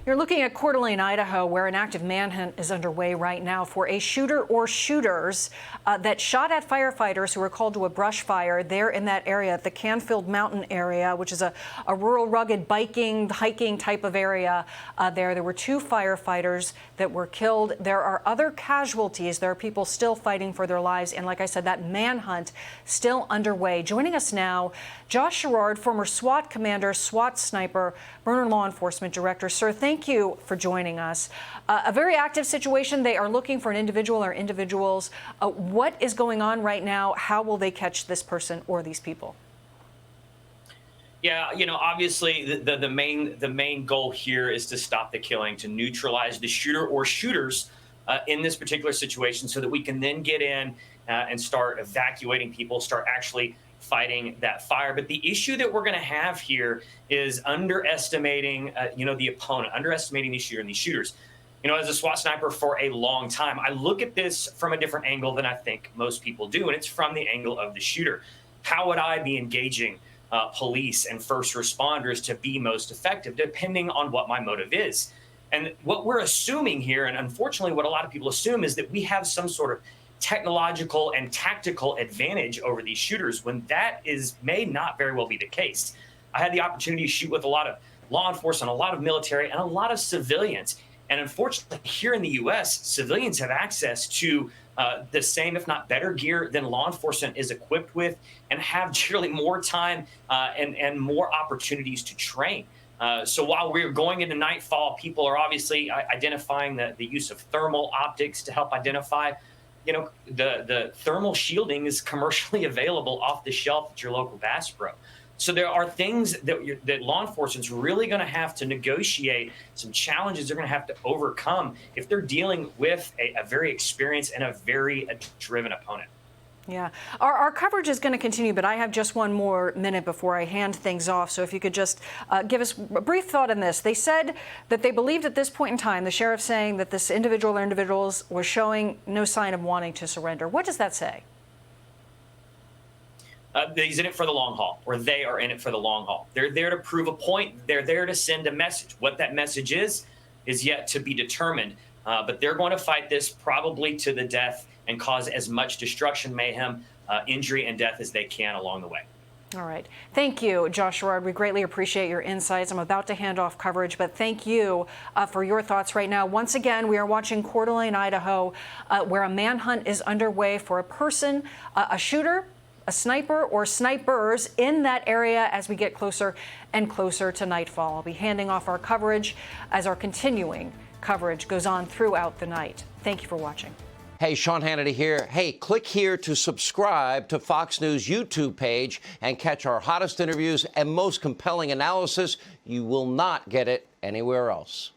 You're looking at Coeur d'Alene, Idaho, where an active manhunt is underway right now for a shooter or shooters that shot at firefighters who were called to a brush fire there in that area, the Canfield Mountain area, which is a rural, rugged biking, hiking type of area there. There were 2 firefighters that were killed. There are other casualties. There are people still fighting for their lives. And like I said, that manhunt still underway. Joining us now, Josh Schirdard, former SWAT commander, SWAT sniper, Burner Law Enforcement Director. Sir, thank you for joining us. A very active situation. They are looking for an individual or individuals. What is going on right now? How will they catch this person or these people? Yeah, obviously the main goal here is to stop the killing, to neutralize the shooter or shooters in this particular situation, so that we can then get in and start evacuating people, start actually fighting that fire. But the issue that we're going to have here is underestimating, the opponent, underestimating the shooter and these shooters. As a SWAT sniper for a long time, I look at this from a different angle than I think most people do, and it's from the angle of the shooter. How would I be engaging police and first responders to be most effective, depending on what my motive is? And what we're assuming here, and unfortunately what a lot of people assume, is that we have some sort of technological and tactical advantage over these shooters, when that may not very well be the case. I had the opportunity to shoot with a lot of law enforcement, a lot of military, and a lot of civilians. And unfortunately, here in the U.S., civilians have access to the same, if not better, gear than law enforcement is equipped with, and have generally more time and more opportunities to train. So while we're going into nightfall, people are obviously identifying the use of thermal optics to help identify. The thermal shielding is commercially available off the shelf at your local Bass Pro. So there are things that law enforcement's really going to have to negotiate, some challenges they're going to have to overcome if they're dealing with a very experienced and a very driven opponent. Yeah, our coverage is going to continue, but I have just one more minute before I hand things off. So if you could just give us a brief thought on this. They said that they believed at this point in time, the sheriff saying that this individual or individuals were showing no sign of wanting to surrender. What does that say? He's in it for the long haul, or they are in it for the long haul. They're there to prove a point. They're there to send a message. What that message is yet to be determined. But they're going to fight this probably to the death and cause as much destruction, mayhem, injury, and death as they can along the way. All right. Thank you, Josh Schirdard. We greatly appreciate your insights. I'm about to hand off coverage, but thank you for your thoughts right now. Once again, we are watching Coeur d'Alene, Idaho, where a manhunt is underway for a person, a shooter, a sniper or snipers in that area as we get closer and closer to nightfall. I'll be handing off our coverage as our continuing coverage goes on throughout the night. Thank you for watching. Hey, Sean Hannity here. Hey, click here to subscribe to Fox News YouTube page and catch our hottest interviews and most compelling analysis. You will not get it anywhere else.